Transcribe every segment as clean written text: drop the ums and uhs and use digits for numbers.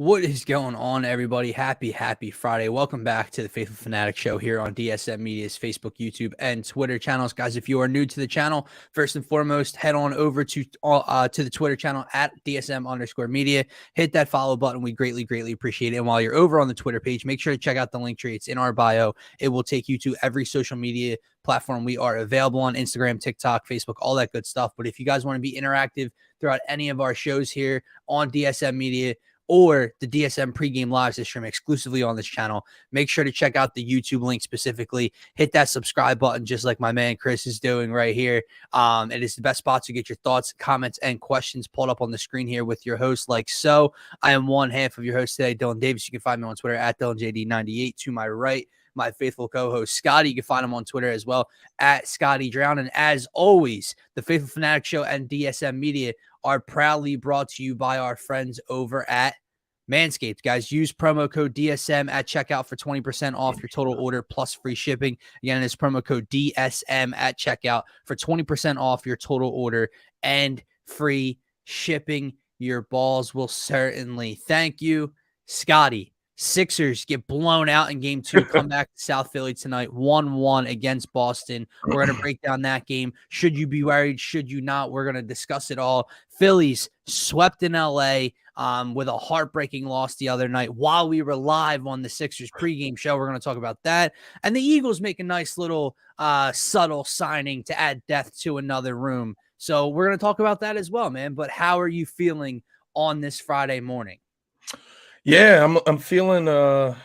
What is going on, everybody? Happy Friday. Welcome back to the Phaithful Phanatics show here on DSM Media's Facebook, YouTube, and Twitter channels. Guys, if you are new to the channel, first and foremost, head on over to the Twitter channel at DSM_media. Hit that follow button. We greatly appreciate it. And while you're over on the Twitter page, make sure to check out the link tree. It's in our bio. It will take you to every social media platform we are available on: Instagram, TikTok, Facebook, all that good stuff. But if you guys want to be interactive throughout any of our shows here on DSM Media, or the DSM pregame lives that stream exclusively on this channel, make sure to check out the YouTube link specifically. Hit that subscribe button just like my man Chris is doing right here. It is the best spot to get your thoughts, comments, and questions pulled up on the screen here with your host like so. I am one half of your host today, Dylan Davis. You can find me on Twitter at DylanJD98. To my right, my faithful co-host Scotty. You can find him on Twitter as well at Scotty Drown. And as always, the Phaithful Fanatics Show and DSM Media are proudly brought to you by our friends over at Manscaped. Guys, use promo code DSM at checkout for 20% off your total order plus free shipping. Again, it's promo code DSM at checkout for 20% off your total order and free shipping. Your balls will certainly thank you. Scotty, Sixers get blown out in game 2. Come back to South Philly tonight, 1-1 against Boston. We're going to break down that game. Should you be worried? Should you not? We're going to discuss it all. Phillies swept in LA with a heartbreaking loss the other night. While we were live on the Sixers pregame show, we're going to talk about that. And the Eagles make a nice little subtle signing to add depth to another room. So we're going to talk about that as well, man. But how are you feeling on this Friday morning? Yeah, I'm feeling a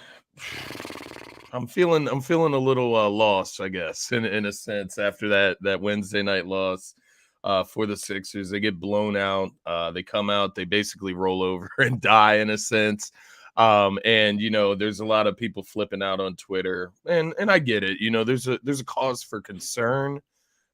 little lost, I guess, in a sense, after that Wednesday night loss for the Sixers. They get blown out. They come out, they basically roll over and die in a sense. And there's a lot of people flipping out on Twitter, and I get it. There's a cause for concern,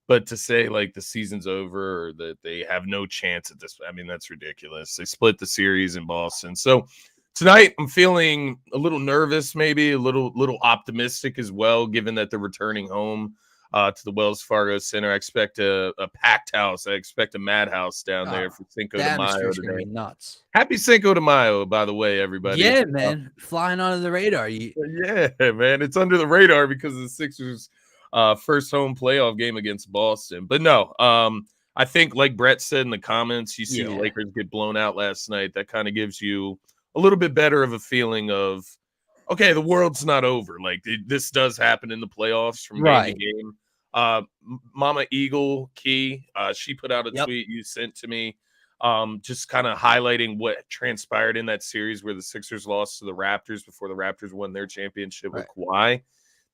but to say like the season's over or that they have no chance at this, I mean, that's ridiculous. They split the series in Boston. So tonight, I'm feeling a little nervous, maybe a little optimistic as well, given that they're returning home to the Wells Fargo Center. I expect a packed house. I expect a madhouse down there for Cinco de Mayo today. Nuts. Happy Cinco de Mayo, by the way, everybody. Yeah, man. Flying under the radar. Yeah, man. It's under the radar because of the Sixers' first home playoff game against Boston. But no, I think like Brett said in the comments, you see the Lakers get blown out last night. That kind of gives you a little bit better of a feeling of, okay, the world's not over. Like this does happen in the playoffs from game to game. Mama Eagle Key, she put out a tweet you sent to me, just kind of highlighting what transpired in that series where the Sixers lost to the Raptors before the Raptors won their championship with Kawhi.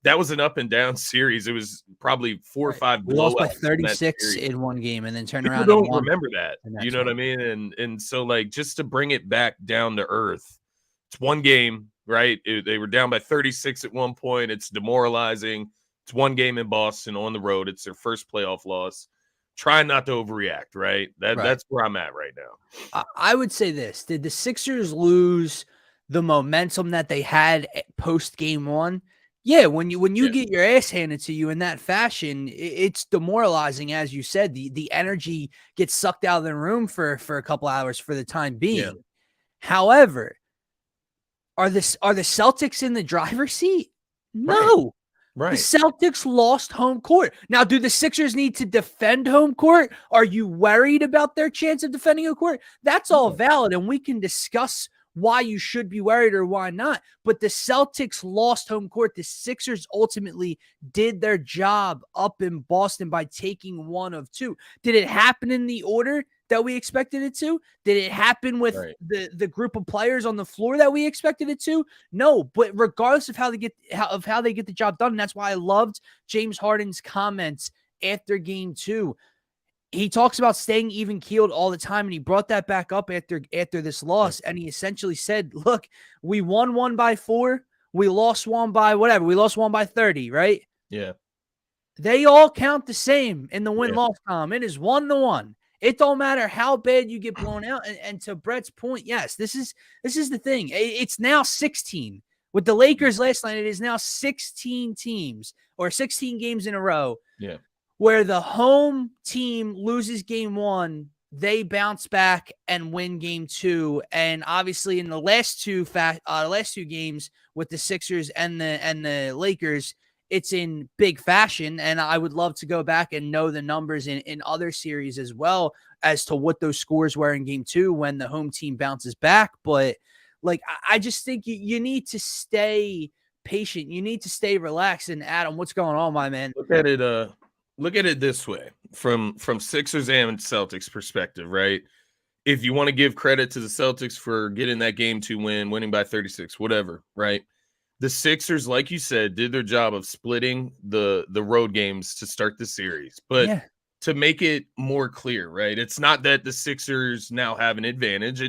That was an up and down series. It was probably 4 or 5 blowouts. We lost by 36 in one game and then turned around. People don't remember that. You know what I mean? And so like just to bring it back down to earth, it's one game, right? They were down by 36 at one point. It's demoralizing. It's one game in Boston on the road. It's their first playoff loss. Try not to overreact, right? That's where I'm at right now. I would say this. Did the Sixers lose the momentum that they had post game 1? Yeah, when you get your ass handed to you in that fashion, it's demoralizing, as you said. The energy gets sucked out of the room for a couple hours for the time being. Yeah. However, are the Celtics in the driver's seat? No. Right. The Celtics lost home court. Now, do the Sixers need to defend home court? Are you worried about their chance of defending home court? That's all valid, and we can discuss why you should be worried or why not. But the Celtics lost home court. The Sixers ultimately did their job up in Boston by taking 1 of 2. Did it happen in the order that we expected it to? Did it happen with the group of players on the floor that we expected it to? No, but regardless of how they get the job done, and that's why I loved James Harden's comments after game 2. He talks about staying even keeled all the time, and he brought that back up after this loss, and he essentially said, look, we won 1 by 4, we lost 1 by whatever, we lost 1 by 30, right? Yeah. They all count the same in the win-loss column. It is 1-1. It don't matter how bad you get blown out, and to Brett's point, yes, this is the thing. It's now 16. With the Lakers last night, it is now 16 teams or 16 games in a row. Yeah. Where the home team loses game 1, they bounce back and win game 2. And obviously in the last two games with the Sixers and the Lakers, it's in big fashion. And I would love to go back and know the numbers in other series as well as to what those scores were in game 2 when the home team bounces back. But like, I just think you need to stay patient. You need to stay relaxed. And Adam, what's going on, my man? Look at it this way from Sixers and Celtics perspective, right? If you want to give credit to the Celtics for getting that game 2 win, winning by 36, whatever, right? The Sixers, like you said, did their job of splitting the road games to start the series. But Yeah. to make it more clear, right? It's not that the Sixers now have an advantage.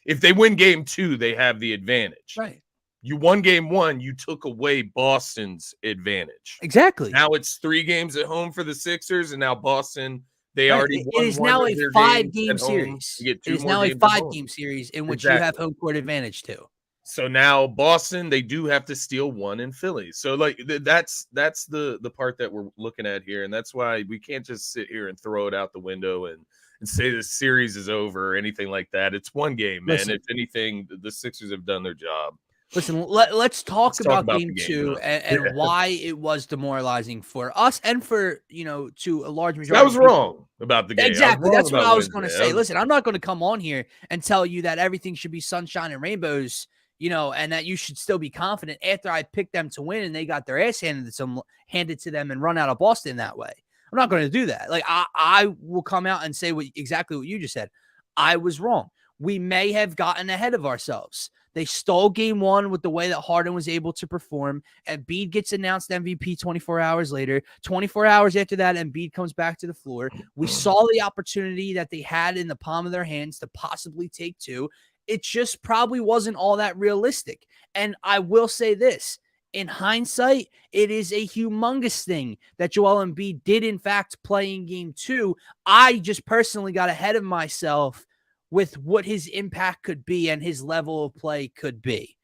If they win game 2, they have the advantage. Right. You won game 1, you took away Boston's advantage. Exactly. Now it's 3 games at home for the Sixers, and now Boston, they Right. already won. It is now a 5-game series. You get 2 It is more now a games at home. 5-game series in which you have home court advantage too. So now Boston, they do have to steal 1 in Philly. So like that's the part that we're looking at here, and that's why we can't just sit here and throw it out the window and say the series is over or anything like that. It's 1 game, man. If anything, the Sixers have done their job. Listen, let's talk about game the game 2 and why it was demoralizing for us and for, to a large majority. I was wrong about the game. Exactly. That's what I was going to say. Listen, I'm not going to come on here and tell you that everything should be sunshine and rainbows, and that you should still be confident after I picked them to win and they got their ass handed to them and run out of Boston that way. I'm not going to do that. Like, I will come out and say exactly what you just said. I was wrong. We may have gotten ahead of ourselves. They stole game 1 with the way that Harden was able to perform. Embiid gets announced MVP 24 hours later. 24 hours after that, Embiid comes back to the floor. We saw the opportunity that they had in the palm of their hands to possibly take 2. It just probably wasn't all that realistic. And I will say this. In hindsight, it is a humongous thing that Joel Embiid did, in fact, play in game 2. I just personally got ahead of myself with what his impact could be and his level of play could be.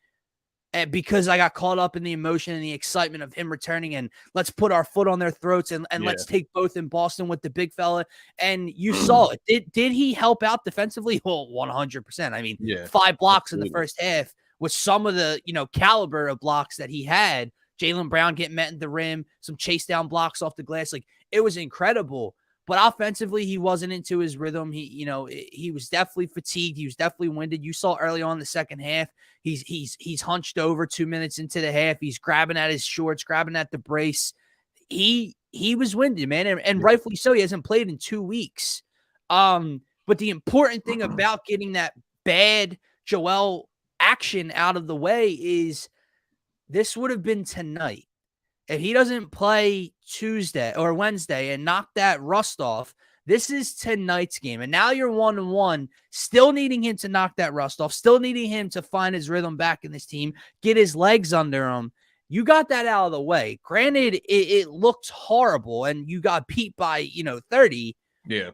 And because I got caught up in the emotion and the excitement of him returning and let's put our foot on their throats and let's take both in Boston with the big fella. And you saw it. Did he help out defensively? Well, 100%. I mean, 5 blocks in the first half with some of the, caliber of blocks that he had. Jaylen Brown getting met at the rim, some chase down blocks off the glass. Like, it was incredible. But offensively, he wasn't into his rhythm. He was definitely fatigued. He was definitely winded. You saw early on in the second half, he's hunched over 2 minutes into the half. He's grabbing at his shorts, grabbing at the brace. He was winded, man, and rightfully so. He hasn't played in 2 weeks. But the important thing about getting that bad Joel action out of the way is this would have been tonight. If he doesn't play Tuesday or Wednesday and knock that rust off, this is tonight's game. And now you're 1-1, still needing him to knock that rust off, still needing him to find his rhythm back in this team, get his legs under him. You got that out of the way. Granted, it looked horrible and you got beat by, 30. Yeah.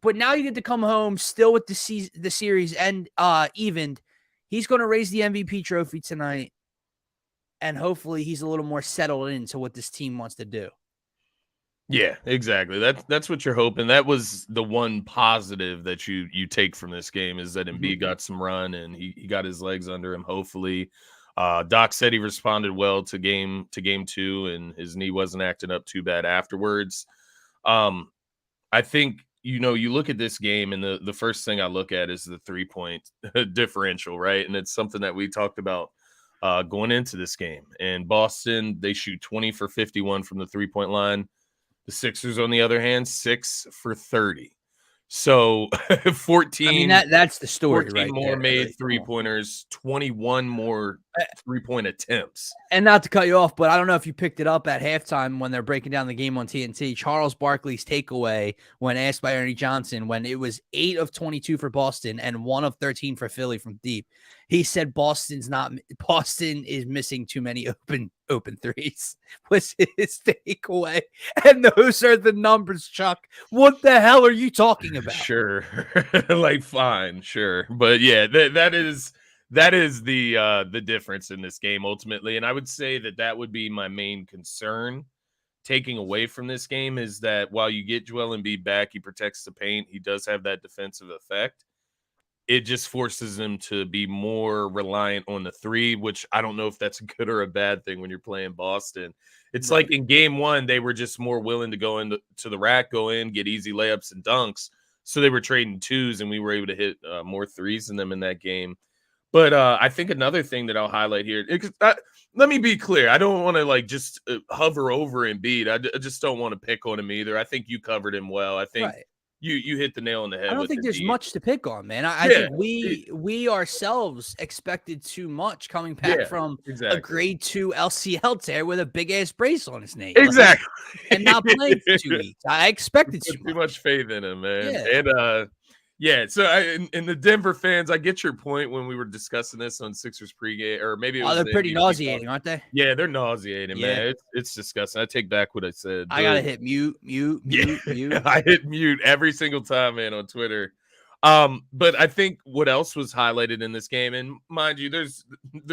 But now you get to come home still with the series and evened. He's going to raise the MVP trophy tonight. And hopefully he's a little more settled into what this team wants to do. Yeah, exactly. That's what you're hoping. That was the one positive that you take from this game is that Embiid got some run and he got his legs under him. Hopefully, Doc said he responded well to game 2 and his knee wasn't acting up too bad afterwards. I think you look at this game and the first thing I look at is the 3-point differential, right? And it's something that we talked about going into this game. And Boston, they shoot 20 for 51 from the 3-point line. The Sixers, on the other hand, 6 for 30. So 14. I mean, that's the story, 14 right? More there, made right? 3-pointers, 21 more 3-point attempts. And not to cut you off, but I don't know if you picked it up at halftime when they're breaking down the game on TNT. Charles Barkley's takeaway when asked by Ernie Johnson when it was 8 of 22 for Boston and 1 of 13 for Philly from deep. He said Boston is missing too many open threes was his takeaway. And those are the numbers, Chuck. What the hell are you talking about? Sure. Like, fine, sure. But yeah, that is the difference in this game ultimately. And I would say that would be my main concern taking away from this game is that while you get Joel Embiid back, he protects the paint. He does have that defensive effect. It just forces him to be more reliant on the three, which I don't know if that's a good or a bad thing when you're playing Boston. It's like in game one, they were just more willing to go into the rack, go in, get easy layups and dunks. So they were trading twos, and we were able to hit more threes than them in that game. But I think another thing that I'll highlight here, let me be clear. I don't want to like just hover over Embiid. I just don't want to pick on him either. I think you covered him well. I think you hit the nail on the head. I don't with think there's Embiid. much to pick on, man. I think we ourselves expected too much coming back from a grade 2 LCL tear with a big ass brace on his knee. Exactly. And not playing for 2 weeks. I expected too much faith in him, man. Yeah. And so in the Denver fans, I get your point when we were discussing this on Sixers pregame, or maybe it was they're pretty nauseating, aren't they? Yeah, they're nauseating, man. It's disgusting. I take back what I said. I gotta hit mute. I hit mute every single time, man, on Twitter. But I think what else was highlighted in this game, and mind you, there's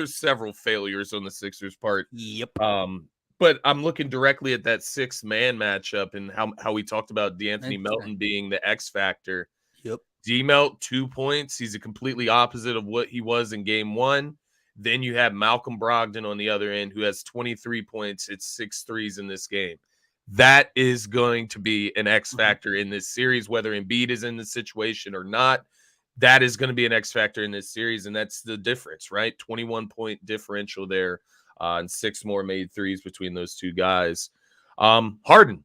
several failures on the Sixers' part. Yep. But I'm looking directly at that 6-man matchup and how we talked about DeAnthony Melton being the X factor. Yep. D-Melt, 2 points. He's a completely opposite of what he was in game one. Then you have Malcolm Brogdon on the other end, who has 23 points. It's 6 threes in this game. That is going to be an X factor in this series, whether Embiid is in the situation or not. That is going to be an X factor in this series, and that's the difference, right? 21-point differential there, and 6 more made threes between those two guys. Harden.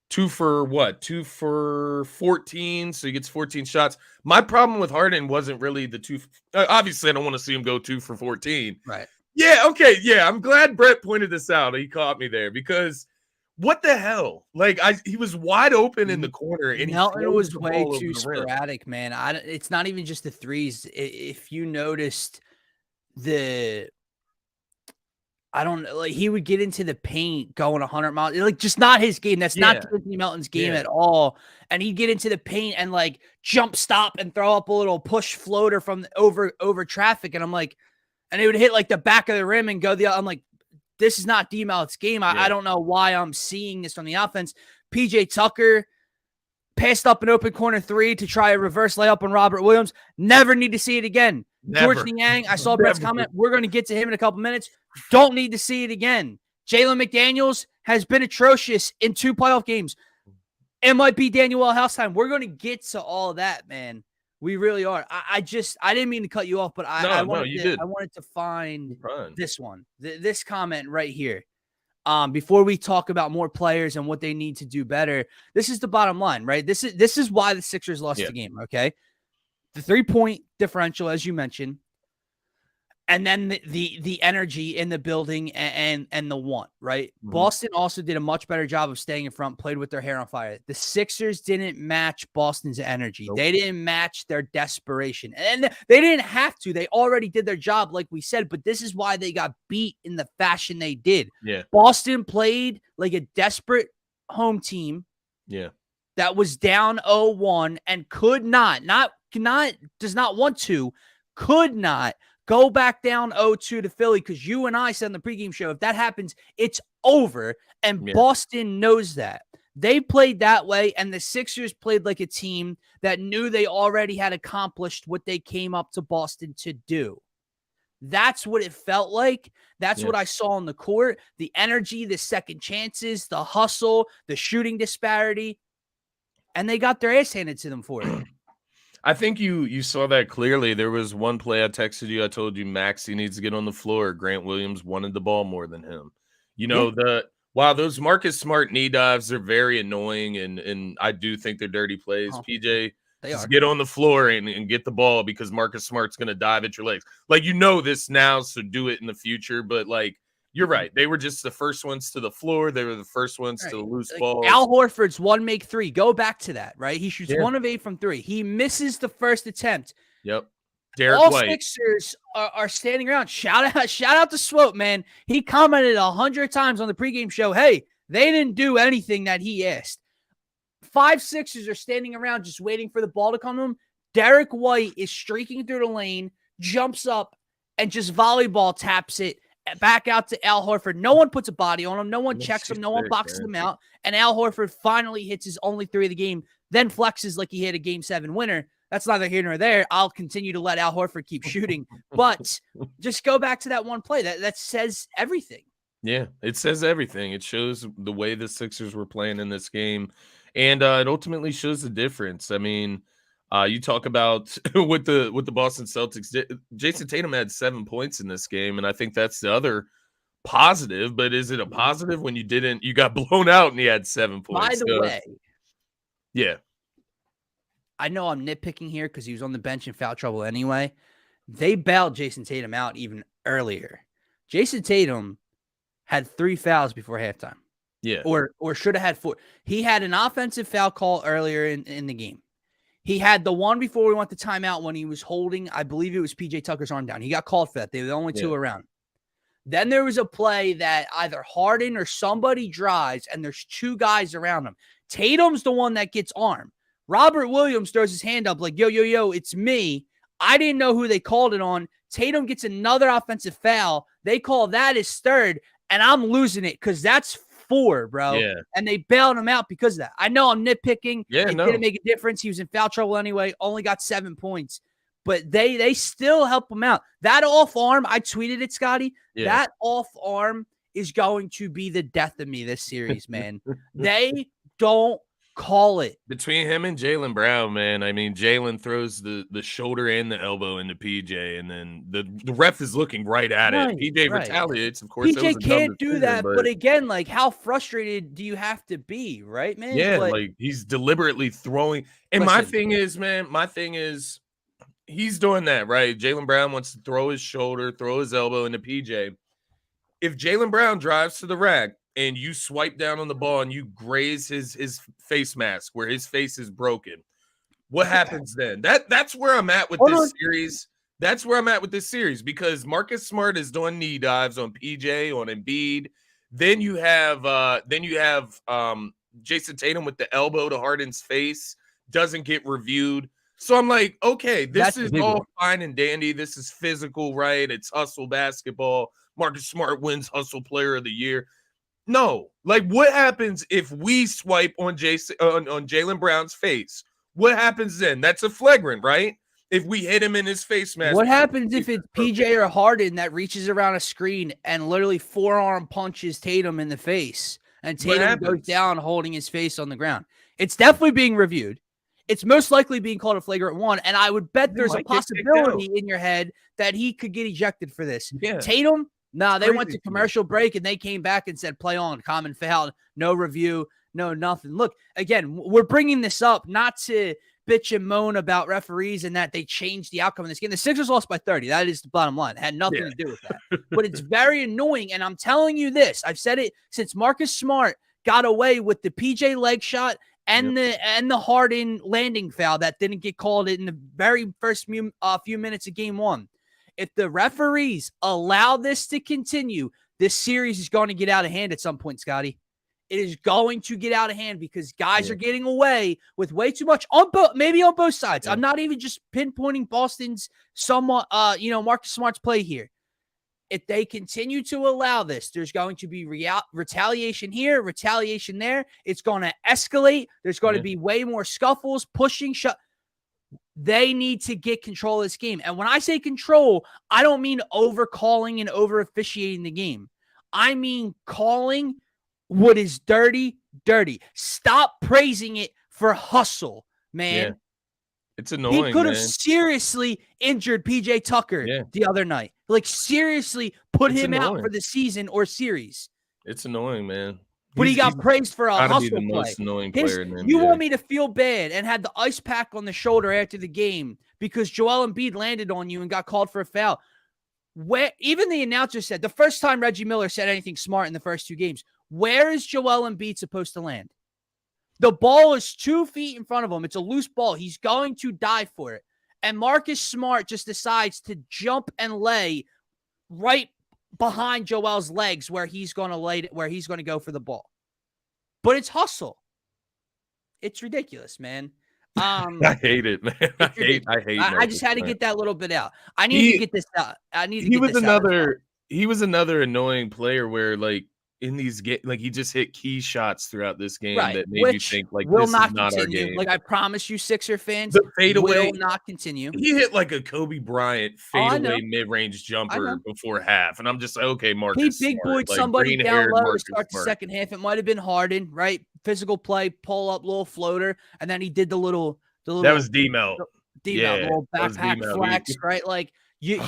2 for 14, so he gets 14 shots. My problem with Harden wasn't really the 2. Obviously, I don't want to see him go 2 for 14. Right. Yeah, okay, yeah. I'm glad Brett pointed this out. He caught me there because what the hell? Like, he was wide open in the corner, and Melton was way too sporadic, man. It's not even just the threes. If you noticed I don't know, like he would get into the paint going 100 miles, like just not his game. That's not Anthony Melton's game at all. And he'd get into the paint and like jump stop and throw up a little push floater from over traffic. And I'm like, and it would hit like the back of the rim and go I'm like, this is not D-Melton's game. I don't know why I'm seeing this on the offense. PJ Tucker passed up an open corner 3 to try a reverse layup on Robert Williams. Never need to see it again. George Niang, I saw Brett's comment. We're going to get to him in a couple minutes. Don't need to see it again. Jalen McDaniels has been atrocious in 2 playoff games. It might be Daniel House time. We're going to get to all that, man. We really are. I didn't mean to cut you off, but I wanted to find this one, this comment right here. Before we talk about more players and what they need to do better, this is the bottom line, right? This is why the Sixers lost the game, okay? The 3-point differential, as you mentioned, and then the energy in the building and the want, right? Mm-hmm. Boston also did a much better job of staying in front, played with their hair on fire. The Sixers didn't match Boston's energy. Nope. They didn't match their desperation. And they didn't have to. They already did their job, like we said, but this is why they got beat in the fashion they did. Yeah. Boston played like a desperate home team. Yeah. That was down 0-1 and could not go back down 0-2 to Philly, because you and I said in the pregame show, if that happens, it's over. And Boston knows that. They played that way, and the Sixers played like a team that knew they already had accomplished what they came up to Boston to do. That's what it felt like. That's what I saw on the court. The energy, the second chances, the hustle, the shooting disparity. And they got their ass handed to them for it. I think you saw that clearly. There was one play I texted you. I told you Maxey needs to get on the floor. Grant Williams wanted the ball more than him. You know, while those Marcus Smart knee dives are very annoying, and I do think they're dirty plays, PJ, just get on the floor and get the ball, because Marcus Smart's going to dive at your legs. Like, you know this now, so do it in the future. But, like, you're right. They were just the first ones to the floor. They were the first ones to lose balls. Al Horford's 1 make 3. Go back to that, right? He shoots 1 of 8 from 3. He misses the first attempt. Yep. All White. Sixers are standing around. Shout out to Swope, man. He commented 100 times on the pregame show, hey, they didn't do anything that he asked. 5 Sixers are standing around just waiting for the ball to come to him. Derek White is streaking through the lane, jumps up, and just volleyball taps it back out to Al Horford. No one puts a body on him. No one checks him. No one sick, boxes man. him out. And Al Horford finally hits his only 3 of the game, then flexes like he hit a Game 7 winner. That's neither here nor there. I'll continue to let Al Horford keep shooting. But just go back to that one play. That says everything. Yeah, it says everything. It shows the way the Sixers were playing in this game. And it ultimately shows the difference. I mean, you talk about with the Boston Celtics. Jason Tatum had 7 points in this game, and I think that's the other positive. But is it a positive when you got blown out and he had 7 points? By the way, yeah, I know I'm nitpicking here because he was on the bench in foul trouble anyway. They bailed Jason Tatum out even earlier. Jason Tatum had 3 fouls before halftime. Yeah, or should have had 4. He had an offensive foul call earlier in the game. He had the one before we went to timeout when he was holding, I believe it was PJ Tucker's arm down. He got called for that. They were the only 2 around. Then there was a play that either Harden or somebody drives, and there's 2 guys around him. Tatum's the one that gets armed. Robert Williams throws his hand up like, yo, it's me. I didn't know who they called it on. Tatum gets another offensive foul. They call that his 3rd, and I'm losing it because that's 4, bro. Yeah. And they bailed him out because of that. I know I'm nitpicking. Yeah, it didn't make a difference. He was in foul trouble anyway, only got 7 points. But they still help him out. That off arm, I tweeted it, Scotty. Yeah. That off arm is going to be the death of me this series, man. They don't call it. Between him and Jaylen Brown, man. I mean, Jaylen throws the shoulder and the elbow into PJ, and then the ref is looking right at it. PJ retaliates, of course. PJ can't do that, but again, like, how frustrated do you have to be, right, man? Yeah, like he's deliberately throwing. And my thing is, he's doing that, right? Jaylen Brown wants to throw his shoulder, throw his elbow into PJ. If Jaylen Brown drives to the rack, and you swipe down on the ball and you graze his face mask where his face is broken, what happens then? That's where I'm at with this series. That's where I'm at with this series because Marcus Smart is doing knee dives on PJ, on Embiid. Then you have Jason Tatum with the elbow to Harden's face, doesn't get reviewed. So I'm like, okay, this is all fine and dandy. This is physical, right? It's hustle basketball. Marcus Smart wins Hustle Player of the Year. No, like what happens if we swipe on Jaylen Brown's face? What happens then? That's a flagrant, right? If we hit him in his face mask. What happens if it's PJ or Harden that reaches around a screen and literally forearm punches Tatum in the face and Tatum goes down holding his face on the ground? It's definitely being reviewed. It's most likely being called a flagrant 1, and I would bet there's a possibility in your head that he could get ejected for this. Yeah. Tatum, no, they went to commercial break and they came back and said, play on, common foul, no review, no nothing. Look, again, we're bringing this up not to bitch and moan about referees and that they changed the outcome of this game. The Sixers lost by 30. That is the bottom line. It had nothing to do with that. But it's very annoying, and I'm telling you this. I've said it since Marcus Smart got away with the PJ leg shot and the Harden landing foul that didn't get called in the very first few minutes of game 1. If the referees allow this to continue, this series is going to get out of hand at some point, Scotty. It is going to get out of hand because guys are getting away with way too much maybe on both sides. I'm not even just pinpointing Boston's somewhat, Marcus Smart's play here. If they continue to allow this, there's going to be retaliation here, retaliation there. It's going to escalate. There's going to be way more scuffles, pushing, They need to get control of this game. And when I say control, I don't mean over calling and over officiating the game. I mean calling what is dirty. Stop praising it for hustle, man. Yeah. It's annoying. He could have seriously injured PJ Tucker the other night. Like, seriously put him out for the season or series. It's annoying, man. But he got praised for a hustle play. Most annoying player in the NBA. You want me to feel bad and had the ice pack on the shoulder after the game because Joel Embiid landed on you and got called for a foul. Where even the announcer said, the first time Reggie Miller said anything smart in the first 2 games, where is Joel Embiid supposed to land? The ball is 2 feet in front of him. It's a loose ball. He's going to dive for it. And Marcus Smart just decides to jump and lay right behind Joel's legs where he's going to go for the ball. But it's hustle. It's ridiculous, man. I hate it, man. I hate I just had to get that little bit out. I need to get this out. he was another annoying player where like in these like he just hit key shots throughout this game Right, that made you which think like will this is not not our continue. game. Like, I promise you, Sixer fans, The fadeaway, will not continue. he hit like a Kobe Bryant Oh, I know. fadeaway mid-range I jumper know. before half, and I'm just like, okay, He Marcus big Smart, boyed like somebody down green-haired low to Marcus start the Smart. second half. It might have been Harden, right? Physical play, pull up, little floater, and then he did the little That was D-Melt. the Yeah, little that was backpack D-Melt. flex, right? Like you,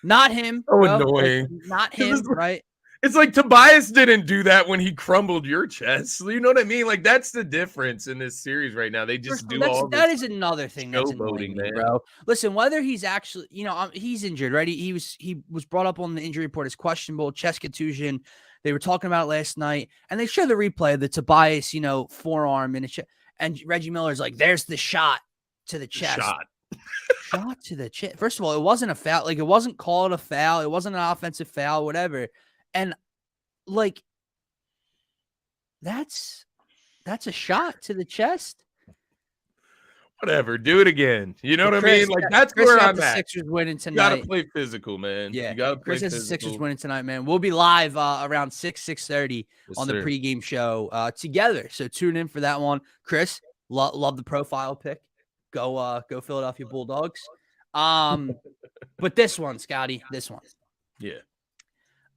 not him, So bro. Like, annoying. not him, right? It's like Tobias didn't do that when he crumbled your chest. You know what I mean? Like that's the difference in this series right now. They just do all this. That is another thing that's annoying showboating, me, man. bro. Listen, whether he's actually, he's injured, right? He was brought up on the injury report as questionable, chest contusion. They were talking about it last night, and they show the replay of the Tobias, forearm and Reggie Miller's like, "There's the shot to the chest." Shot to the chest. First of all, it wasn't a foul. Like, it wasn't called a foul. It wasn't an offensive foul, whatever. And like, that's a shot to the chest. Whatever, do it again. You know what Chris, I mean? Like that's Chris where got I'm the at. Sixers winning You tonight. gotta play physical, man. Yeah, You gotta play Chris has physical. the Sixers winning tonight, man. We'll be live around 6:30 on the pregame show together. So tune in for that one. Chris, love the profile pick. Go Philadelphia Bulldogs. But this one, Scotty, this one. Yeah.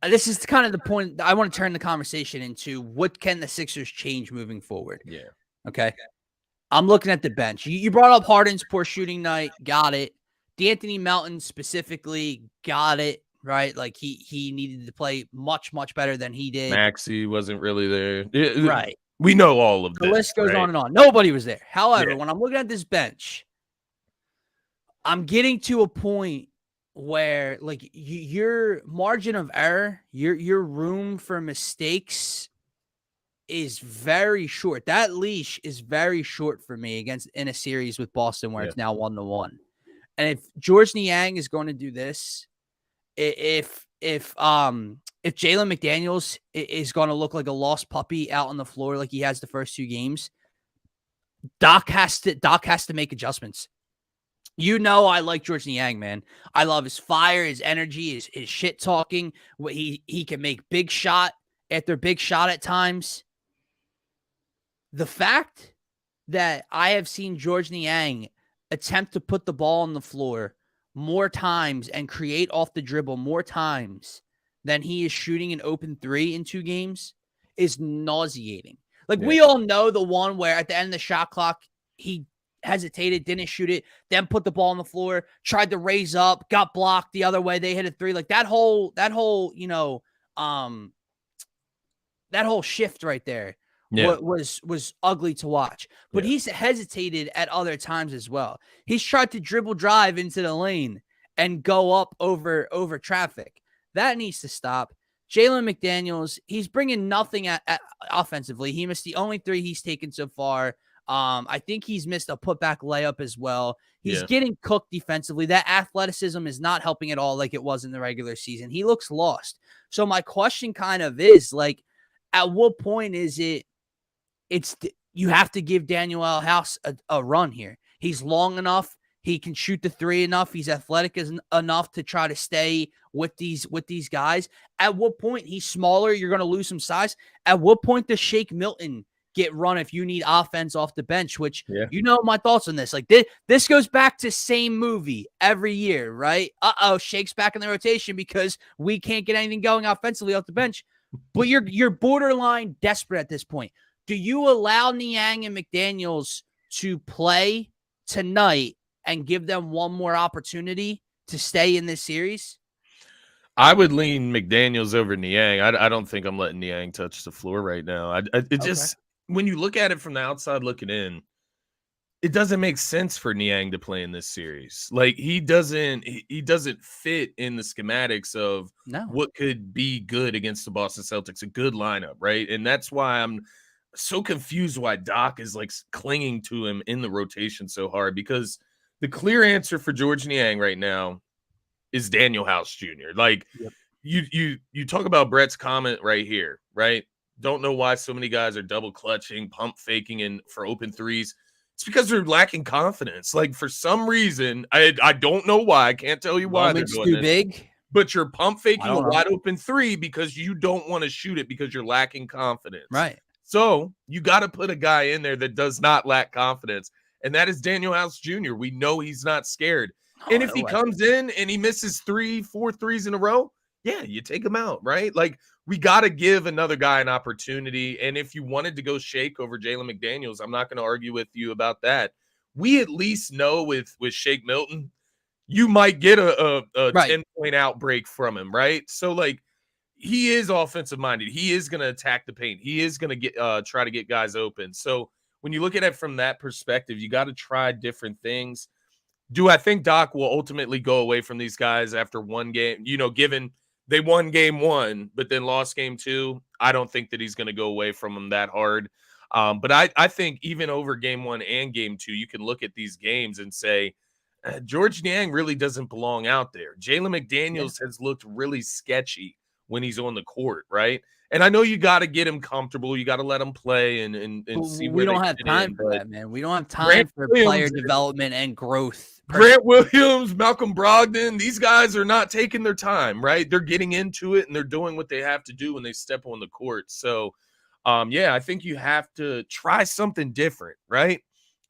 This is kind of the point. I want to turn the conversation into what can the Sixers change moving forward. Yeah. Okay. I'm looking at the bench. You brought up Harden's poor shooting night. Got it. D'Anthony Melton specifically, got it. Right? Like he needed to play much, much better than he did. Maxey wasn't really there. Right. We know all of this. The list goes right? on and on. Nobody was there. However, when I'm looking at this bench, I'm getting to a point where like your margin of error, your room for mistakes is very short. That leash is very short for me in a series with Boston where it's now 1-1. And if George Niang is going to do this, if Jalen McDaniels is going to look like a lost puppy out on the floor like he has the first two games, Doc has to make adjustments. I like George Niang, man. I love his fire, his energy, his shit talking. He can make big shot after big shot at times. The fact that I have seen George Niang attempt to put the ball on the floor more times and create off the dribble more times than he is shooting an open three in 2 games is nauseating. Like, we all know the one where at the end of the shot clock, he hesitated, didn't shoot it, then put the ball on the floor, tried to raise up, got blocked the other way. They hit a 3. Like that whole shift right there was ugly to watch. But he's hesitated at other times as well. He's tried to dribble drive into the lane and go up over traffic. That needs to stop. Jalen McDaniels, he's bringing nothing at offensively. He missed the only 3 he's taken so far. I think he's missed a putback layup as well. He's getting cooked defensively. That athleticism is not helping at all like it was in the regular season. He looks lost. So my question kind of is, like, at what point is you have to give Daniel House a run here? He's long enough. He can shoot the 3 enough. He's athletic enough to try to stay with these guys. At what point, he's smaller, you're going to lose some size. At what point does Shake Milton get run if you need offense off the bench, which my thoughts on this. Like this goes back to same movie every year, right? Shake's back in the rotation because we can't get anything going offensively off the bench. But you're borderline desperate at this point. Do you allow Niang and McDaniels to play tonight and give them one more opportunity to stay in this series? I would lean McDaniels over Niang. I don't think I'm letting Niang touch the floor right now. Just when you look at it from the outside looking in, it doesn't make sense for Niang to play in this series. Like he doesn't fit in the schematics of what could be good against the Boston Celtics, a good lineup, right? And that's why I'm so confused why Doc is like clinging to him in the rotation so hard, because the clear answer for George Niang right now is Daniel House Jr. Like you talk about Brett's comment right here, right? Don't know why so many guys are double clutching, pump faking, and for open threes. It's because they're lacking confidence. Like for some reason, I don't know why. I can't tell you why they're doing too this. big. but you're pump faking a don't know. wide open three because you don't want to shoot it because you're lacking confidence. Right. So you got to put a guy in there that does not lack confidence, and that is Daniel House Jr. We know he's not scared. Oh, And if no he way. comes in and he misses 4 threes in a row, yeah, you take him out, right? Like, we got to give another guy an opportunity. And if you wanted to go Shake over Jalen McDaniels, I'm not going to argue with you about that. We at least know with Shake Milton, you might get a Right. 10-point outbreak from him, right? So, like, he is offensive minded. He is going to attack the paint. He is going to get try to get guys open. So when you look at it from that perspective, you got to try different things. Do I think Doc will ultimately go away from these guys after one game? You know, given they won game one, but then lost game two, I don't think that he's going to go away from them that hard. But I think even over game one and game two, you can look at these games and say, George Niang really doesn't belong out there. Jalen McDaniels has looked really sketchy when he's on the court, right? And I know you got to get him comfortable. You got to let him play and see where we don't they have fit time in, for but that, man. We don't have time Grant for Williams player is- development and growth. Grant Williams, Malcolm Brogdon, these guys are not taking their time, right? They're getting into it and they're doing what they have to do when they step on the court. So, I think you have to try something different, right?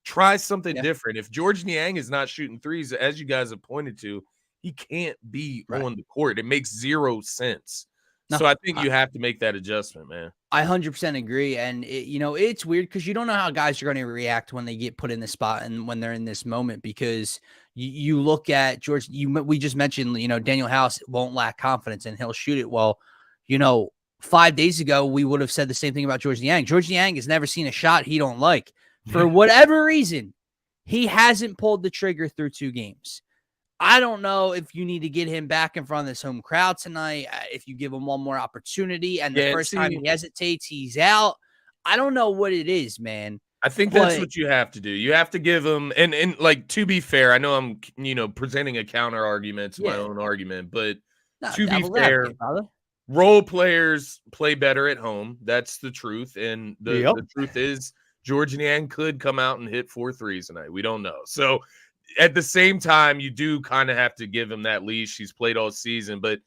Try something different. If George Niang is not shooting threes, as you guys have pointed to, he can't be on the court. It makes zero sense. No, so I think you have to make that adjustment, man. I 100% agree. And, it's weird because you don't know how guys are going to react when they get put in this spot and when they're in this moment, because you look at George, we just mentioned, Daniel House won't lack confidence and he'll shoot it. Well, 5 days ago, we would have said the same thing about George Niang. George Niang has never seen a shot he don't like. For whatever reason, he hasn't pulled the trigger through 2 games. I don't know if you need to get him back in front of this home crowd tonight, if you give him one more opportunity, and the first time he hesitates, he's out. I don't know what it is, man. I think that's what you have to do. You have to give him, and like, to be fair, I know I'm, presenting a counter argument to my own argument, but to be fair, role players play better at home. That's the truth. And the truth is George Niang could come out and hit 4 threes tonight. We don't know. So at the same time, you do kind of have to give him that leash. He's played all season, but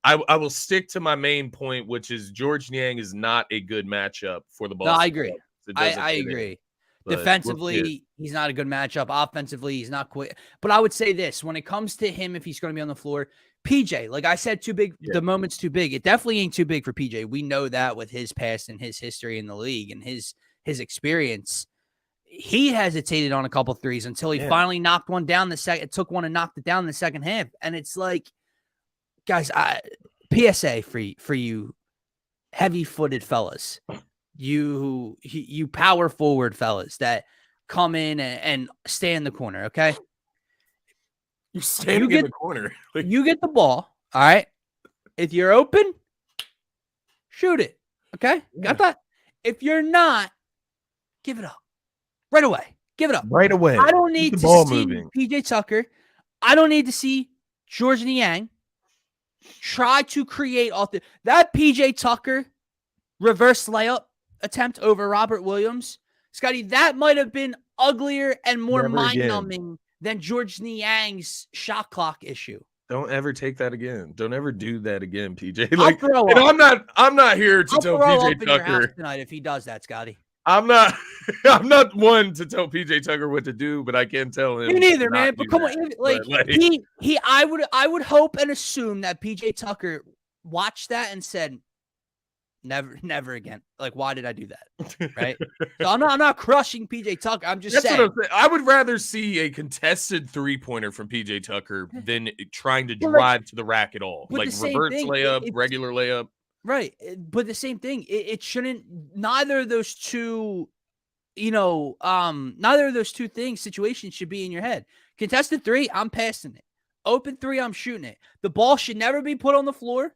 I will stick to my main point, which is George Niang is not a good matchup for the Boston. No, I agree. I agree. Defensively, he's not a good matchup. Offensively, he's not quick. But I would say this, when it comes to him, if he's going to be on the floor, PJ, like I said, too big. The moment's too big. It definitely ain't too big for PJ. We know that with his past and his history in the league and his experience. He hesitated on a couple threes until he finally knocked one down took one and knocked it down in the second half. And it's like, guys, PSA for you heavy-footed fellas, you power forward fellas that come in and stay in the corner, okay? You stand in the corner. You get the ball, all right? If you're open, shoot it, okay? Got that? If you're not, give it up. Right away. Give it up. Right away. I don't need to see PJ Tucker. I don't need to see George Niang try to create that PJ Tucker reverse layup attempt over Robert Williams. Scotty, that might have been uglier and more mind-numbing than George Niang's shot clock issue. Don't ever take that again. Don't ever do that again, PJ. Like, and I'm not here to tell PJ Tucker tonight if he does that, Scotty. I'm not one to tell PJ Tucker what to do, but I can tell him. Me neither, man. But come on, I would hope and assume that PJ Tucker watched that and said, never again. Like, why did I do that? Right? So I'm not crushing PJ Tucker. I'm just saying. What I'm saying. I would rather see a contested 3-pointer from PJ Tucker than trying to drive to the rack at all. Like reverse layup, regular layup. Right. But the same thing, it shouldn't, neither of those two things, situations should be in your head. Contested 3, I'm passing it. Open 3, I'm shooting it. The ball should never be put on the floor,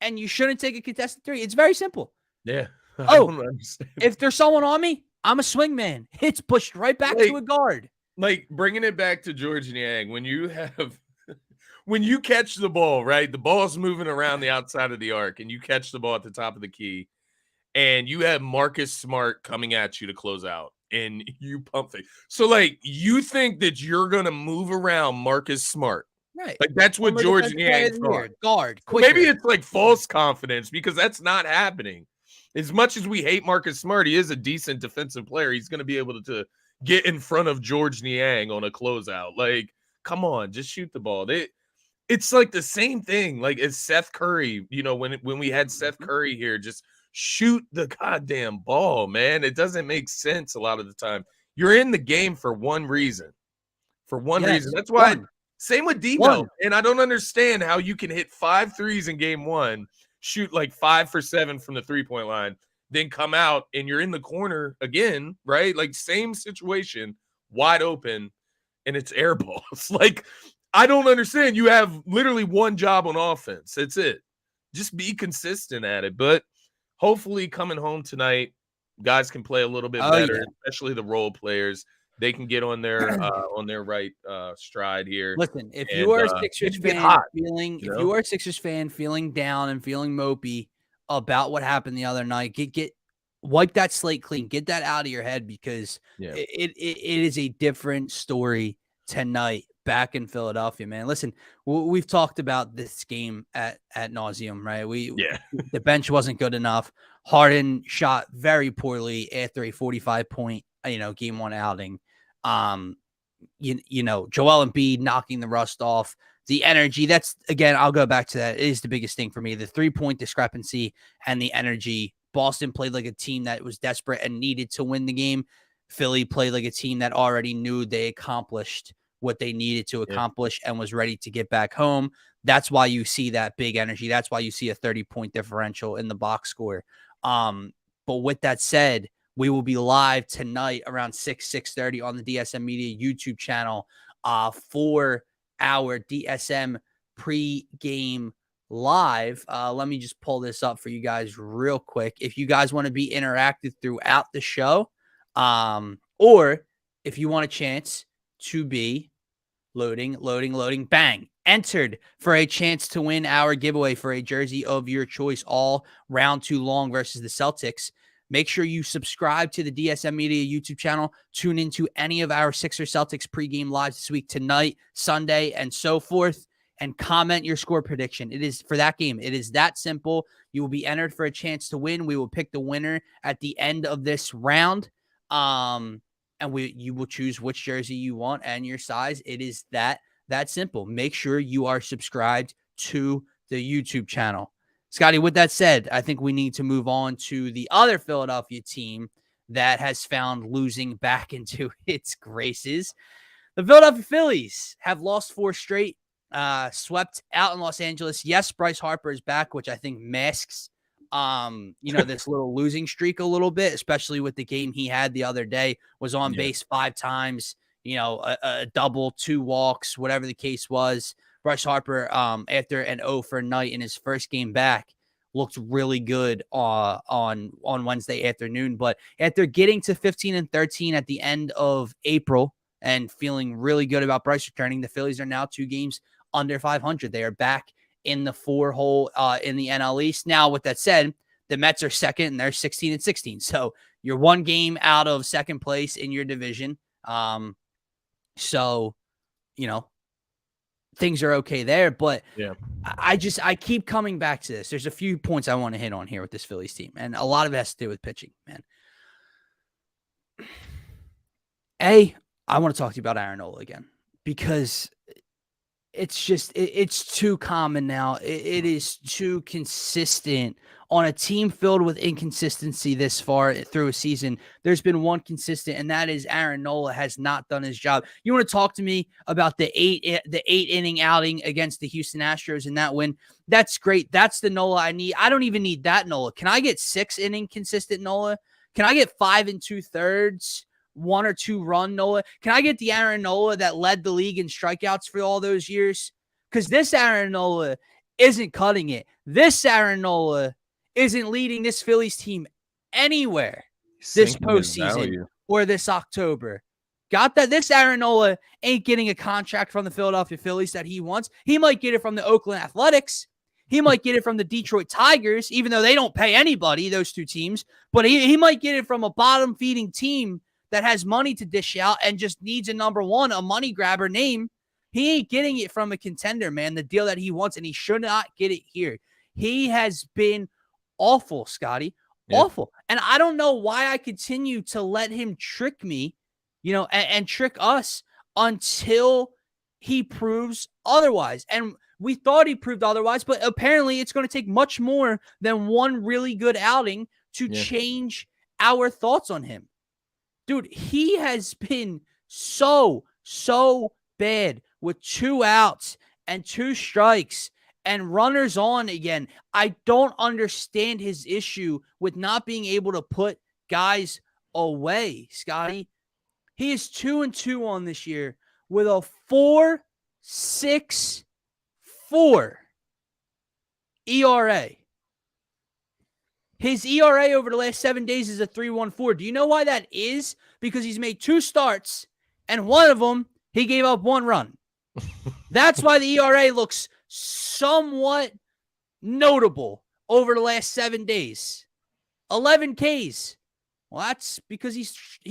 and you shouldn't take a contested 3. It's very simple. Yeah. If there's someone on me, I'm a swing man. It's pushed right back to a guard. Like, bringing it back to George Niang, when you catch the ball, right? The ball's moving around the outside of the arc, and you catch the ball at the top of the key, and you have Marcus Smart coming at you to close out, and you pump fake. So, like, you think that you're going to move around Marcus Smart, Right. Like, that's what Former George defensive player Niang of the thought. year, guard, So maybe quicker. it's like false confidence because that's not happening. As much as we hate Marcus Smart, he is a decent defensive player. He's going to be able to get in front of George Niang on a closeout. Like, come on, just shoot the ball. It's like the same thing. Like, as Seth Curry, when we had Seth Curry here, just shoot the goddamn ball, man. It doesn't make sense a lot of the time. You're in the game for one reason. For one reason. Yes, That's why. one. Same with Debo. One. And I don't understand how you can hit 5 threes in game one, shoot like 5 for 7 from the 3-point line, then come out and you're in the corner again, right? Like, same situation, wide open, and it's air balls. Like, I don't understand. You have literally one job on offense. That's it. Just be consistent at it. But hopefully coming home tonight, guys can play a little bit better, Yeah. especially the role players. They can get on their right stride here. Listen, if And, you are a Sixers get fan hot, if you are a Sixers fan feeling down and feeling mopey about what happened the other night, get wipe that slate clean, get that out of your head, because it is a different story tonight back in Philadelphia, man. Listen, we've talked about this game at nauseum, right? The bench wasn't good enough. Harden shot very poorly after a 45-point, game one outing. Joel Embiid knocking the rust off, the energy. That's, again, I'll go back to that. It is the biggest thing for me. The 3-point discrepancy and the energy. Boston played like a team that was desperate and needed to win the game. Philly played like a team that already knew they accomplished what they needed to accomplish and was ready to get back home. That's why you see that big energy. That's why you see a 30-point differential in the box score. But with that said, we will be live tonight around 6:30 on the DSM Media YouTube channel for our DSM pre-game live. Let me just pull this up for you guys real quick. If you guys want to be interactive throughout the show, or if you want a chance to be loading, bang, entered for a chance to win our giveaway for a jersey of your choice, all round 2 long versus the Celtics. Make sure you subscribe to the DSM Media YouTube channel. Tune into any of our Sixers Celtics pregame lives this week, tonight, Sunday, and so forth, and comment your score prediction. It is for that game. It is that simple. You will be entered for a chance to win. We will pick the winner at the end of this round. And you will choose which jersey you want and your size. It is that simple. Make sure you are subscribed to the YouTube channel. Scotty, with that said, I think we need to move on to the other Philadelphia team that has found losing back into its graces. The Philadelphia Phillies have lost 4 straight, swept out in Los Angeles. Yes, Bryce Harper is back, which I think masks this little losing streak a little bit, especially with the game he had the other day. Was on base 5 times, a double, 2 walks, whatever the case was. Bryce Harper, after an 0 for night in his first game back, looked really good on Wednesday afternoon. But after getting to 15-13 at the end of April and feeling really good about Bryce returning, the Phillies are now 2 games under 500. They are back in the 4-hole in the NL East. Now, with that said, the Mets are second and they're 16-16. So you're 1 game out of second place in your division. Things are okay there, but I keep coming back to this. There's a few points I want to hit on here with this Phillies team, and a lot of it has to do with pitching, man. I want to talk to you about Aaron Nola again, because it's too common now. It is too consistent on a team filled with inconsistency this far through a season. There's been one consistent, and that is Aaron Nola has not done his job. You want to talk to me about the 8-inning outing against the Houston Astros in that win? That's great. That's the Nola I need. I don't even need that Nola. Can I get 6-inning consistent Nola? Can I get 5 2/3? 1 or 2 run Nola? Can I get the Aaron Nola that led the league in strikeouts for all those years? Because this Aaron Nola isn't cutting it. This Aaron Nola isn't leading this Phillies team anywhere this postseason or this October. Got that? This Aaron Nola ain't getting a contract from the Philadelphia Phillies that he wants. He might get it from the Oakland Athletics. He might get it from the Detroit Tigers, even though they don't pay anybody, those 2 teams. But he might get it from a bottom-feeding team that has money to dish out and just needs a number 1, a money grabber name He ain't getting it from a contender, man, the deal that he wants, and he should not get it here. He has been awful, Scotty. Awful. And I don't know why I continue to let him trick me, and trick us until he proves otherwise. And we thought he proved otherwise, but apparently it's going to take much more than one really good outing to change our thoughts on him. Dude, he has been so bad with 2 outs and 2 strikes and runners on again. I don't understand his issue with not being able to put guys away, Scotty. He is 2-2 on this year with a 4.64 ERA. His ERA over the last 7 days is a 3.14. Do you know why that is? Because he's made 2 starts, and one of them, he gave up 1 run. That's why the ERA looks somewhat notable over the last 7 days. 11 Ks. Well, that's because he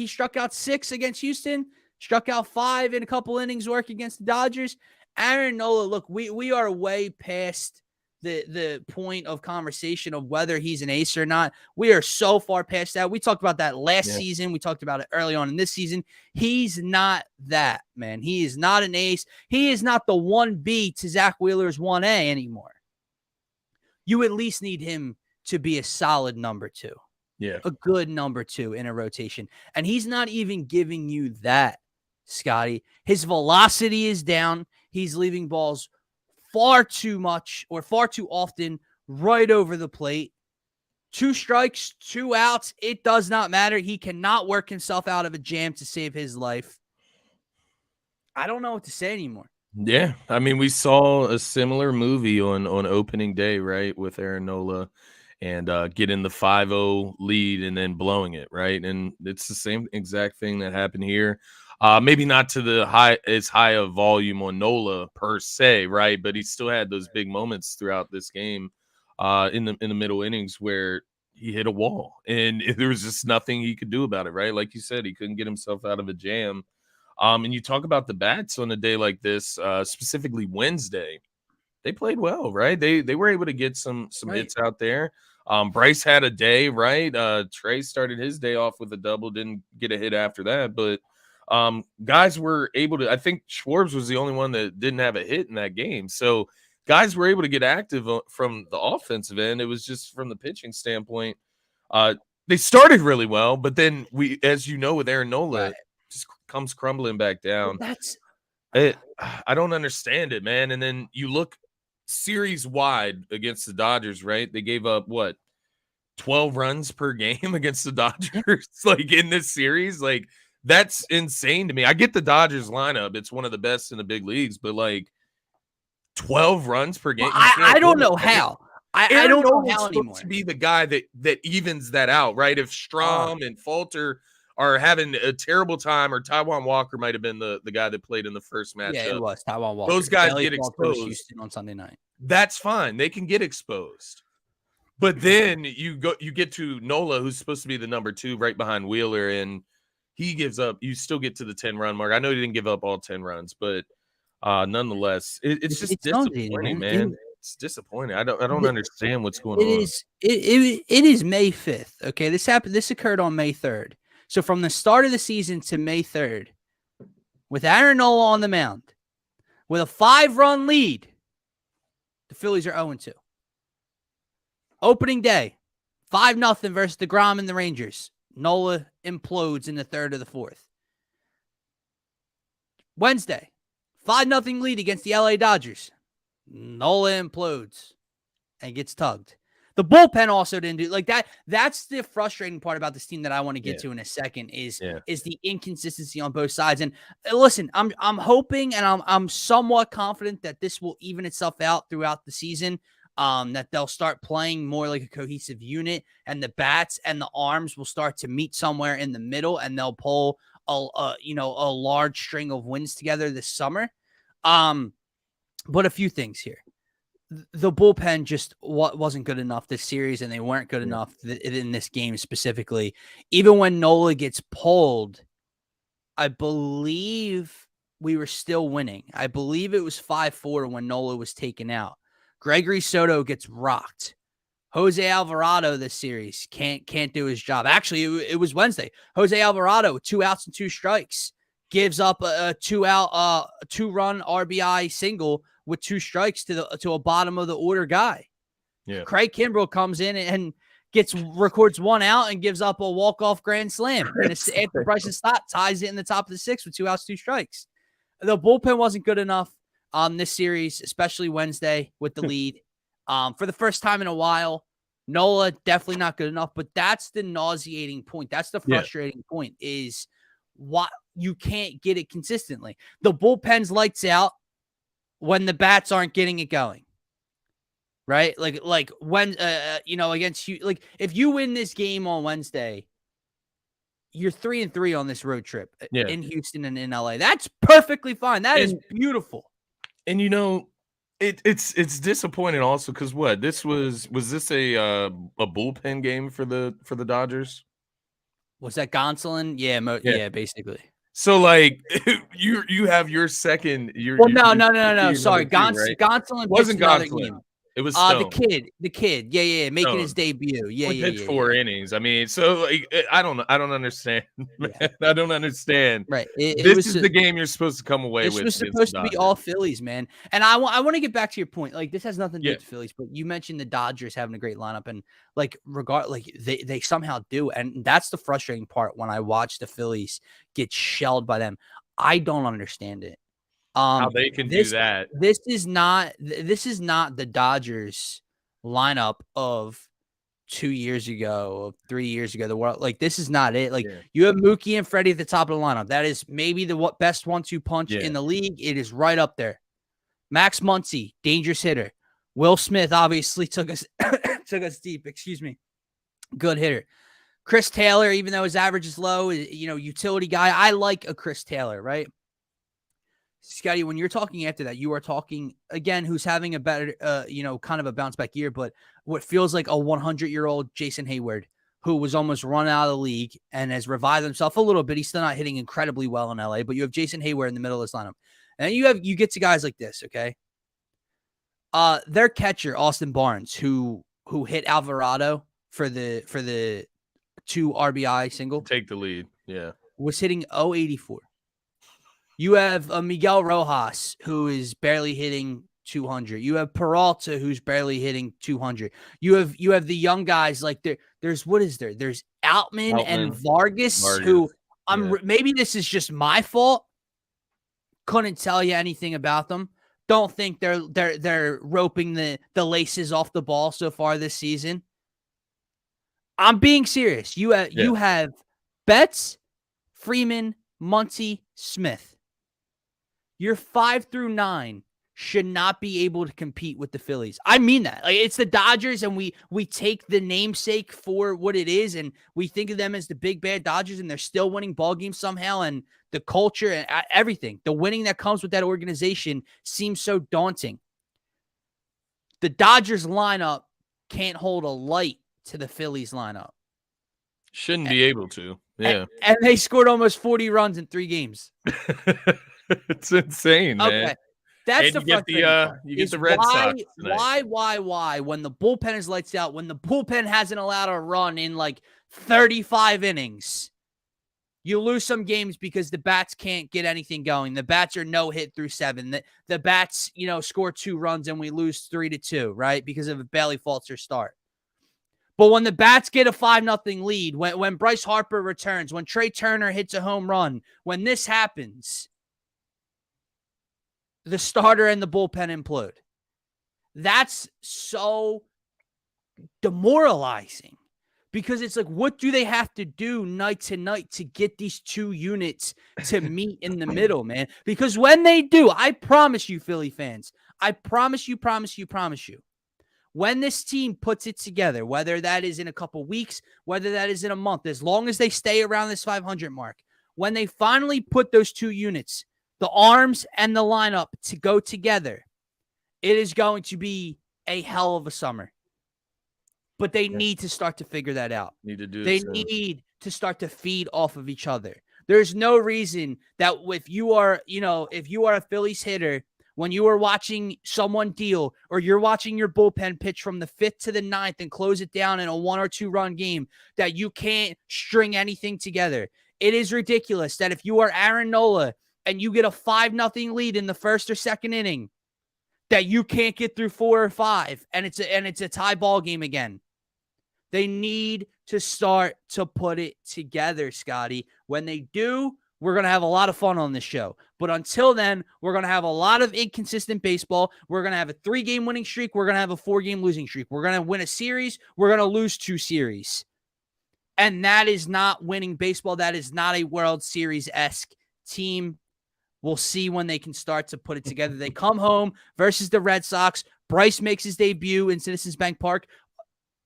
struck out 6 against Houston, struck out 5 in a couple innings work against the Dodgers. Aaron Nola, look, we are way past the point of conversation of whether he's an ace or not. We are so far past that. We talked about that last season. We talked about it early on in this season. He's not that, man. He is not an ace. He is not the 1B to Zach Wheeler's 1A anymore. You at least need him to be a solid number 2. Yeah. A good number 2 in a rotation. And he's not even giving you that, Scotty. His velocity is down. He's leaving balls far too much or far too often right over the plate. 2 strikes, 2 outs. It does not matter. He cannot work himself out of a jam to save his life. I don't know what to say anymore. Yeah. I mean, we saw a similar movie on opening day, right? With Aaron Nola and getting the 5-0 lead and then blowing it, right? And it's the same exact thing that happened here. Maybe not to the as high a volume on Nola per se, right? But he still had those big moments throughout this game in the middle innings where he hit a wall and there was just nothing he could do about it, right? Like you said, he couldn't get himself out of a jam. And you talk about the bats on a day like this, specifically Wednesday, they played well, right? They were able to get some hits out there. Bryce had a day, right? Trey started his day off with a double, didn't get a hit after that, but guys were able to. I think Schwartz was the only one that didn't have a hit in that game. So guys were able to get active from the offensive end. It was just from the pitching standpoint. They started really well, but then as you know, with Aaron Nola, just comes crumbling back down. I don't understand it, man. And then you look series wide against the Dodgers, right? They gave up 12 runs per game against the Dodgers, like in this series, like. That's insane to me. I get the Dodgers lineup. It's one of the best in the big leagues, but 12 runs per game. Well, I don't know how. I don't know how anymore. To be the guy that evens that out, right? If Strahm and Falter are having a terrible time, or Taijuan Walker might have been the guy that played in the first matchup. Yeah, it was Taijuan Walker. Those guys get exposed. Houston on Sunday night. That's fine. They can get exposed. But then you get to Nola, who's supposed to be the number 2 right behind Wheeler, and he gives up. You still get to the 10-run mark. I know he didn't give up all 10 runs, but nonetheless, it's just disappointing, man. It's disappointing. I don't understand what's going on. It is May 5th. Okay, this occurred on May 3rd. So from the start of the season to May 3rd, with Aaron Nola on the mound, with a 5-run lead, the Phillies are 0-2. Opening day, 5-0 versus DeGrom and the Rangers. Nola implodes in the 3rd of the 4th. Wednesday, 5-0 lead against the LA Dodgers. Nola implodes and gets tugged. The bullpen also didn't do like that. That's the frustrating part about this team that I want to get to in a second is the inconsistency on both sides. And listen, I'm hoping and I'm somewhat confident that this will even itself out throughout the season. That they'll start playing more like a cohesive unit, and the bats and the arms will start to meet somewhere in the middle, and they'll pull a large string of wins together this summer. But a few things here. The bullpen just wasn't good enough this series, and they weren't good enough in this game specifically. Even when Nola gets pulled, I believe we were still winning. I believe it was 5-4 when Nola was taken out. Gregory Soto gets rocked. Jose Alvarado this series can't do his job. Actually, it was Wednesday. Jose Alvarado, 2 outs and 2 strikes, gives up a 2-run RBI single with 2 strikes to a bottom of the order guy. Yeah. Craig Kimbrell comes in and records 1 out and gives up a walk-off grand slam. And after Bryson Stott ties it in the top of the 6th with 2 outs, 2 strikes. The bullpen wasn't good enough this series, especially Wednesday with the lead. For the first time in a while, Nola definitely not good enough, but that's the nauseating point. That's the frustrating point is why you can't get it consistently. The bullpen's lights out when the bats aren't getting it going. Right? Like when, against you, like if you win this game on Wednesday, you're 3-3 on this road trip in Houston and in LA. That's perfectly fine. That is beautiful. And it's disappointing also because what this was this a bullpen game for the Dodgers? Was that Gonsolin? Yeah, basically. So like you have your second. No. Sorry, Gonsolin wasn't Gonsolin. It was Stone. The kid. Yeah, making his debut. Yeah, pitched 4 innings. I mean, so like, I don't understand. Man. I don't understand. Right. This is the game you're supposed to come away with. This was supposed to be all Phillies, man. And I want to get back to your point. Like, this has nothing to do with the Phillies, but you mentioned the Dodgers having a great lineup, and they somehow do, and that's the frustrating part when I watch the Phillies get shelled by them. I don't understand it. How they can do that. This is not the Dodgers lineup of 2 years ago, of 3 years ago. The world, like, this is not it. Like, you have Mookie and Freddie at the top of the lineup. That is maybe the best 1-2 punch in the league. It is right up there. Max Muncy, dangerous hitter. Will Smith obviously took us deep. Excuse me. Good hitter. Chris Taylor, even though his average is low, utility guy. I like a Chris Taylor, right? Scotty, when you're talking after that, you are talking, again, who's having a better, kind of a bounce back year, but what feels like a 100-year-old Jason Hayward, who was almost run out of the league and has revived himself a little bit. He's still not hitting incredibly well in LA, but you have Jason Hayward in the middle of this lineup. And then you get to guys like this, okay? Their catcher, Austin Barnes, who hit Alvarado for the 2 RBI single. Take the lead, was hitting 0.84. You have Miguel Rojas, who is barely hitting 200. You have Peralta, who's barely hitting 200. You have the young guys like there's There's Outman and Vargas, who maybe this is just my fault. Couldn't tell you anything about them. Don't think they're roping the laces off the ball so far this season. I'm being serious. You have Betts, Freeman, Muncy, Smith. Your 5 through 9 should not be able to compete with the Phillies. I mean that. Like, it's the Dodgers, and we take the namesake for what it is, and we think of them as the big bad Dodgers, and they're still winning ball games somehow, and the culture and everything, the winning that comes with that organization seems so daunting. The Dodgers lineup can't hold a light to the Phillies lineup. Shouldn't be able to. Yeah. And they scored almost 40 runs in 3 games. It's insane, man. Okay. That's and the frustrating part. You get the Red Sox tonight. Why? When the bullpen is lights out, when the bullpen hasn't allowed a run in like 35 innings, you lose some games because the bats can't get anything going. The bats are no hit through 7. The bats, score 2 runs and we lose 3-2, right? Because of a Bailey Falter start. But when the bats get a 5-0 lead, when Bryce Harper returns, when Trey Turner hits a home run, when this happens, the starter and the bullpen implode. That's so demoralizing because it's like, what do they have to do night to night to get these 2 units to meet in the middle, man? Because when they do, I promise you, Philly fans, I promise you, when this team puts it together, whether that is in a couple weeks, whether that is in a month, as long as they stay around this 500 mark, when they finally put those 2 units, the arms and the lineup to go together, it is going to be a hell of a summer. But they need to start to figure that out. Need to do They need to start to feed off of each other. There's no reason that if you are a Phillies hitter, when you are watching someone deal or you're watching your bullpen pitch from the 5th to the 9th and close it down in a 1 or 2 run game, that you can't string anything together. It is ridiculous that if you are Aaron Nola and you get a 5-0 lead in the first or second inning, that you can't get through 4 or 5 and it's a tie ball game again. They need to start to put it together, Scotty. When they do, we're going to have a lot of fun on this show. But until then, we're going to have a lot of inconsistent baseball. We're going to have a 3-game winning streak. We're going to have a 4-game losing streak. We're going to win a series. We're going to lose 2 series. And that is not winning baseball. That is not a World Series-esque team. We'll see when they can start to put it together. They come home versus the Red Sox. Bryce makes his debut in Citizens Bank Park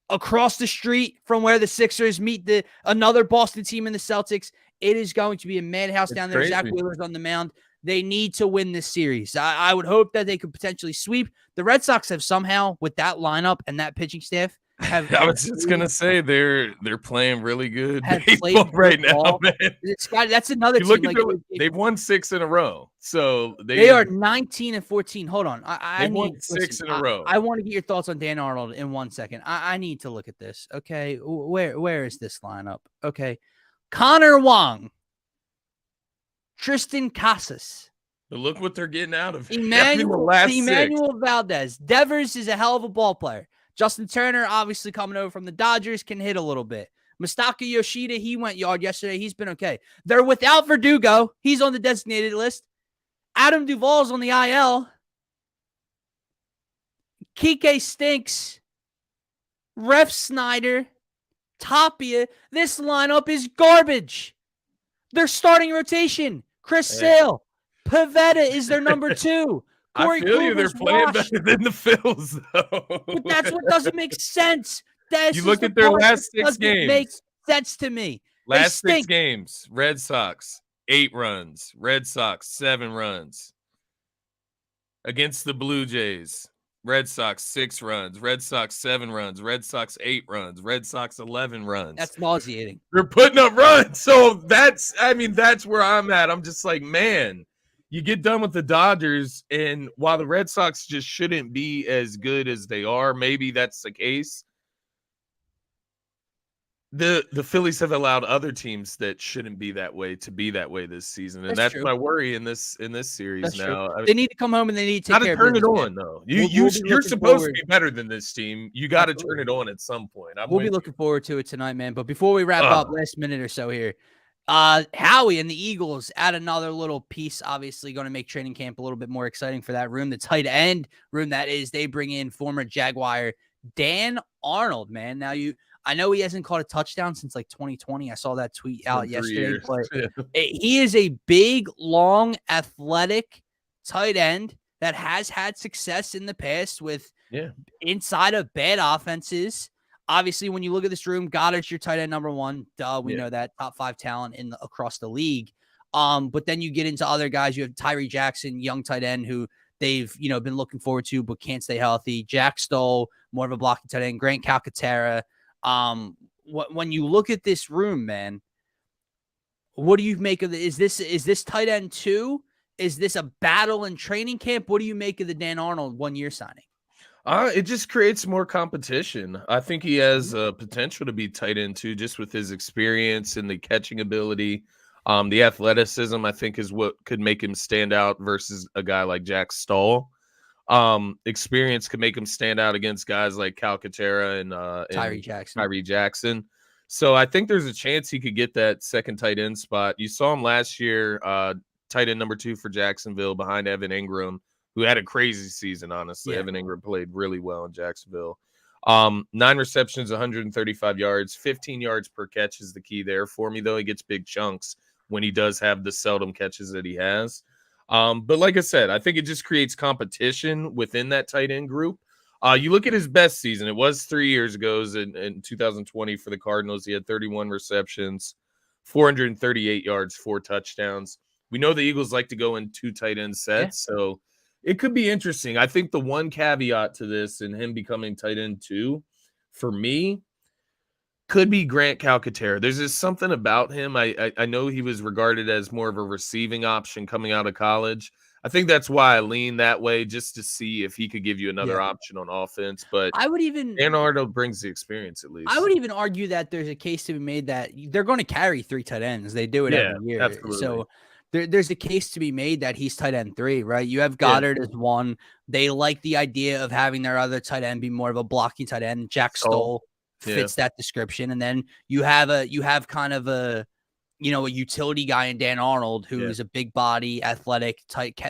across the street from where the Sixers meet another Boston team in the Celtics. It is going to be a madhouse down there. Crazy. Zach Wheeler's on the mound. They need to win this series. I would hope that they could potentially sweep. The Red Sox have somehow, with that lineup and that pitching staff, I was just gonna say they're playing really good have baseball right now, man. Scotty, that's another You team. look at they've won 6 in a row, so they are 19-14. Hold on, I need won 6 in a row. I want to get your thoughts on Dan Arnold in 1 second. I need to look at this. Okay, where is this lineup? Okay, Connor Wong, Tristan Casas. But look what they're getting out of it. Emmanuel Valdez. Devers is a hell of a ball player. Justin Turner, obviously coming over from the Dodgers, can hit a little bit. Masataka Yoshida, he went yard yesterday. He's been okay. They're without Verdugo. He's on the designated list. Adam Duvall's on the IL. Kike stinks. Ref Snyder. Tapia. This lineup is garbage. Their starting rotation. Chris Sale. Pavetta is their number 2. I feel you. They're playing better than the Phils, though. But that's what doesn't make sense. You look at their last 6 games. Makes sense to me. Last 6 games: Red Sox 8 runs, Red Sox 7 runs. Against the Blue Jays, Red Sox 6 runs, Red Sox 7 runs, Red Sox 8 runs, Red Sox 11 runs. That's nauseating. They're putting up runs, so that's where I'm at. I'm just like, man. You get done with the Dodgers, and while the Red Sox just shouldn't be as good as they are, maybe that's the case. The Phillies have allowed other teams that shouldn't be that way to be that way this season, and that's my worry in this series. That's now. They need to come home and they need to take care of turn it on, though. You're supposed to be better than this team. You got to turn it on at some point. We'll be looking forward to it tonight, man. But before we wrap up, last minute or so here. Howie and the Eagles add another little piece, obviously going to make training camp a little bit more exciting for that room. The tight end room, that is, they bring in former Jaguar Dan Arnold, man. Now I know he hasn't caught a touchdown since like 2020. I saw that tweet out yesterday, but he is a big, long, athletic tight end that has had success in the past with inside of bad offenses. Obviously, when you look at this room, Goddard's your tight end number 1. We know that, top 5 talent across the league. But then you get into other guys. You have Tyree Jackson, young tight end, who they've been looking forward to, but can't stay healthy. Jack Stoll, more of a blocking tight end. Grant Calcaterra. When you look at this room, man, what do you make of it? Is this tight end 2? Is this a battle in training camp? What do you make of the Dan Arnold 1-year signing? It just creates more competition. I think he has potential to be tight end 2, just with his experience and the catching ability. The athleticism, I think, is what could make him stand out versus a guy like Jack Stoll. Experience could make him stand out against guys like Calcaterra and Tyree Jackson. So I think there's a chance he could get that second tight end spot. You saw him last year, tight end number 2 for Jacksonville behind Evan Ingram, who had a crazy season, honestly. Yeah. Evan Ingram played really well in Jacksonville. 9 receptions, 135 yards, 15 yards per catch is the key there for me, though. He gets big chunks when he does have the seldom catches that he has. But like I said, I think it just creates competition within that tight end group. You look at his best season. It was 3 years ago in 2020 for the Cardinals. He had 31 receptions, 438 yards, 4 touchdowns. We know the Eagles like to go in 2 tight end sets, so it could be interesting. I think the one caveat to this and him becoming tight end 2, for me, Could be Grant Calcaterra. There's just something about him. I know he was regarded as more of a receiving option coming out of college. I think that's why I lean that way, just to see if he could give you another option on offense. But I would even Dan Arnold brings the experience at least. I would even argue that there's a case to be made that they're going to carry 3 tight ends. They do it every year. Absolutely. So there's a case to be made that he's tight end 3, right? You have Goddard as 1. They like the idea of having their other tight end be more of a blocking tight end. Jack Stoll fits that description. And then you have kind of a utility guy in Dan Arnold, who is a big body, athletic,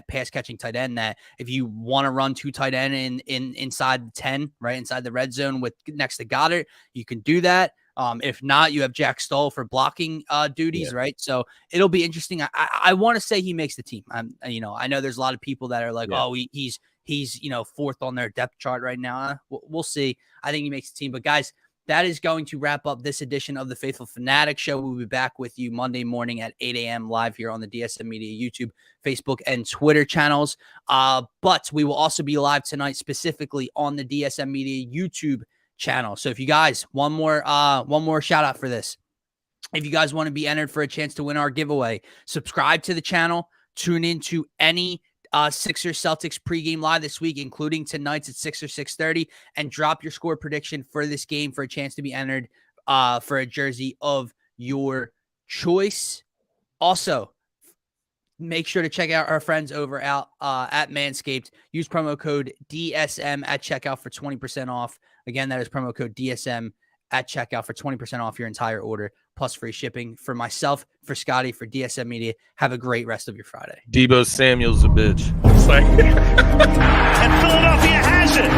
pass catching tight end, that if you want to run 2 tight end inside the 10, right, inside the red zone with next to Goddard, you can do that. If not, you have Jack Stoll for blocking duties, right? So it'll be interesting. I want to say he makes the team. I know there's a lot of people that are like, oh, he's 4th on their depth chart right now. We'll see. I think he makes the team. But guys, that is going to wrap up this edition of the Faithful Fanatic Show. We'll be back with you Monday morning at 8 a.m. live here on the DSM Media YouTube, Facebook, and Twitter channels. But we will also be live tonight specifically on the DSM Media YouTube channel. So if you guys, one more shout out for this. If you guys want to be entered for a chance to win our giveaway, subscribe to the channel, tune into any Sixers Celtics pregame live this week, including tonight's at 6 or 6:30, and drop your score prediction for this game for a chance to be entered for a jersey of your choice. Also, make sure to check out our friends over at Manscaped. Use promo code DSM at checkout for 20% off. Again, that is promo code DSM at checkout for 20% off your entire order, plus free shipping. For myself, for Scotty, for DSM Media, have a great rest of your Friday. Debo Samuel's a bitch. It's like... and Philadelphia has it.